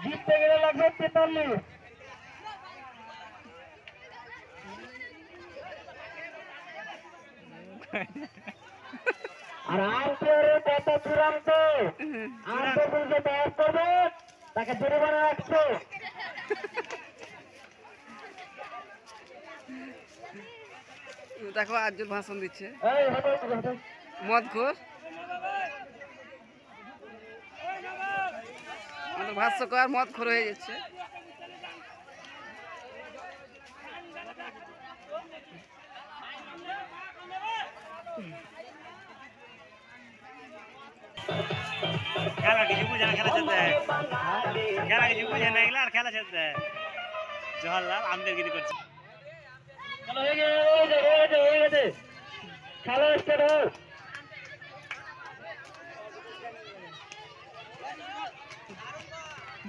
জিততে গেলে লাগবে 43। আর আম্পায়ারের কথা চূড়ান্ত। আম্পায়ার যে ব্যাট করবে তাকে জরিমানা রাখছে। দেখো আজল ভাষণ দিচ্ছে মদখোর ভাষ্যকর মদখোর হয়ে যাচ্ছে। খেলা কিছু বুঝে না, খেলা চলতে খেলা কিছু বুঝে না এগুলো আর খেলা চলতে জওহরলাল আমদেরগিরি করছে। খেলা স্টার্ট হোক।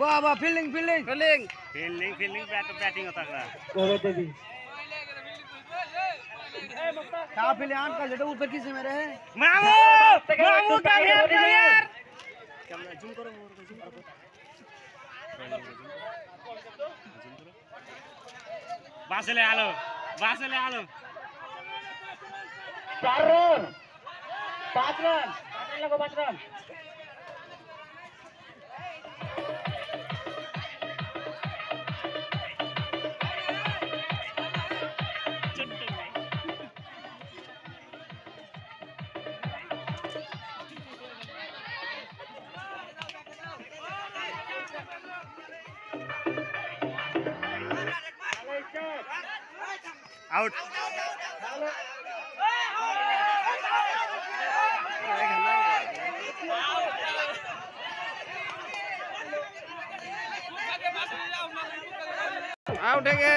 वाह वाह fielding fielding fielding fielding fielding batting होता है कहाँ फील्डिंग आन का जेटा ऊपर किसे मेरे है मामू मामू का यार कैमरा जूम करो बासले आलो 4 रन 5 रन लगो 5 रन। आउट आउट है के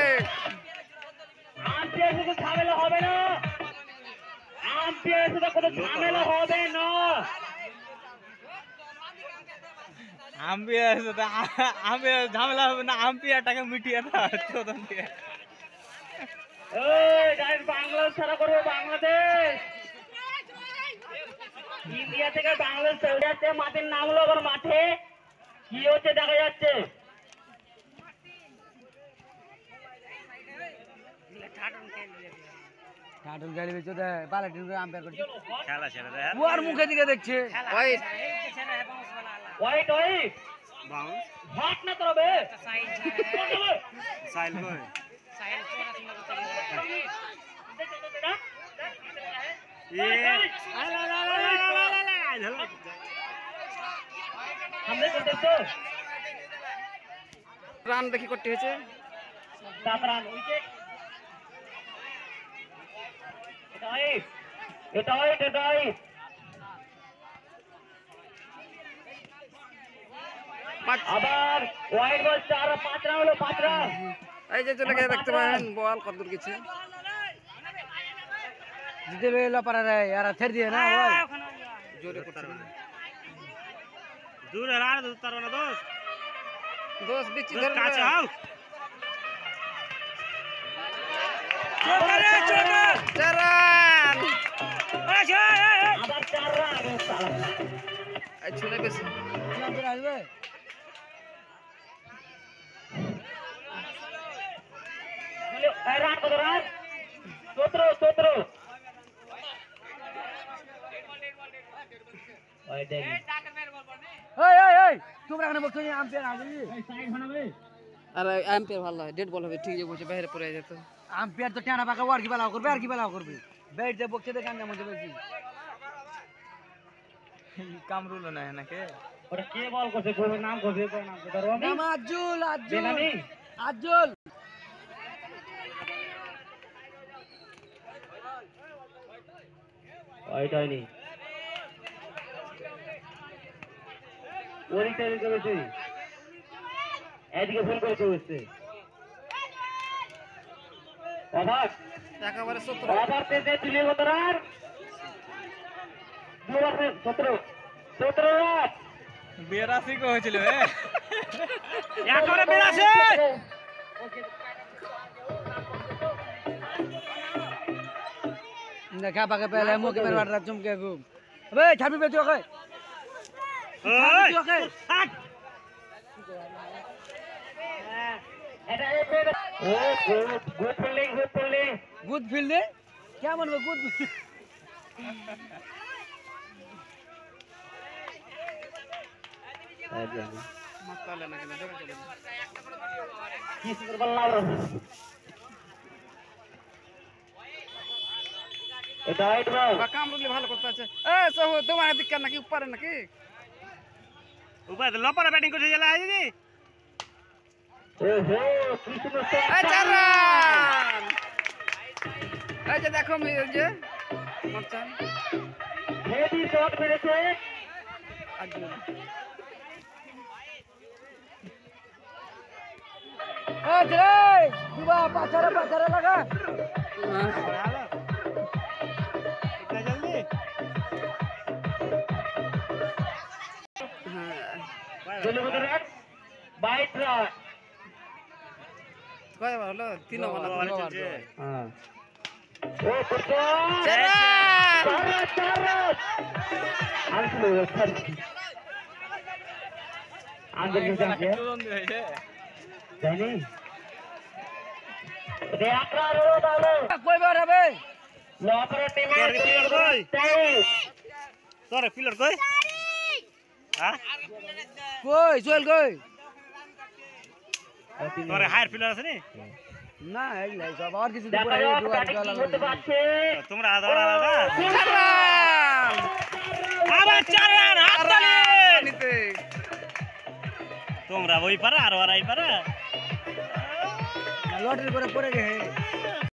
আম্পায়ার শুধু ঝামেলা হবে না। আম্পায়ার শুধু কোনো ঝামেলা হবে না। আম্পায়ার ঝামেলা হবে না, আম্পায়ারটাকে মিটিয়ে দাও চোদন দিয়ে। ডাইরেক্ট বাংলাদেশ ছাড়া করবে বাংলাদেশ। ইন্ডিয়া থেকে বাংলাদেশ চলে যাচ্ছে, মাঠে নামলো এখন মাঠে কি হচ্ছে দেখা যাচ্ছে। কার্টুন গাড়ি বেচো দে বালাটিন করে আম্পায়ার করছে খেলা ছেড়ে দে ও আর মুখে দিকে দেখছে ওয়াইট ওয়াইট ওয়াইট বাউন্স হট না করবে সাইল কই ये हमने करते तो রান দেখি করতে হয়েছে 7 রান উইকেট। এটাই আবার ওয়াইড বল 4 আর 5 রান হলো 5 রান। এই যে চলে গিয়ে দেখতে পারেন বল কত দূর গেছে জিতে বেলা পারা রে यार ছেড়ে দিয়ে না বল জোরে কোটার दूर हरा दूर तार वाला दोस्त बिच्ची धर काचा आओ চারান अच्छा আবার 4 রান এই ছুলে বেশি নাম্বার আসবে রান কত রান 17 ওই দেখ এই তোমরা এখানে বলছো আম্পায়ার আসবে সাইড বানাবে। আরে আম্পায়ার ভালো হয় ডেড বল হবে ঠিক যে বলছে বাইরে পড়ে যেত আম্পায়ার তো টানা পাকা আর কি বালাও করবে ব্যাট যে বকছে দেখান না মজা বেশি কামরুল না है ना के ওটা কে বল করছে গোল নাম করছে কোন নাম ধরো আমি নাম আজুল বেনামি আজুল ওইটাই নি ওরিটা করেছে এদিকে ফোন করেছে হচ্ছে অবাক একেবারে 17 অবাক তে দিলে কত রান 17 রান 82 को হয়েছিল একেবারে 82 देखा पाके पहले मुंह के मेरे वाला चुमके खूब अबे छापी पे तो के ओए तो के ओ गुड फील्डिंग गुड फील्ड है क्या मन में गुड मत लेना के देखो चलो किस बल्ला এটা রাইট বল কাম রুলি ভালো করতে আছে এ সহ তোমার দিক নাকি উপরে নাকি উপরে লপারে ব্যাটিং করছে জেলা আইজি ওহো কি সুন্দর এ চার রান এই যে দেখো এই যে মারচান হেভি শট মেরেছে আজু এ ধরে দুবা পাছারে লাগা इतना जल्दी জলবুদ রান 22 রান কয় হলো তিন ওভার চলছে হ্যাঁ ও করতো চার রান চার আসলে আন্দর যাচ্ছে জানি রে আপনার রোড আলো কয় বার হবে লোপরে টিমে তোর পিলার কই তোর পিলার কই হ্যাঁ কই চল কই তোর হায়ার পিলার আছে নি না এই লাই সব আর কিছু দেখা যাক ব্যাটিং কি করতে পারছে তোমরা আধা আলাদা চার রান আবার 4 রান হাততালি নিতে তোমরা ওই পারে আর ওরাই পারে লটারি করে পড়ে গেছে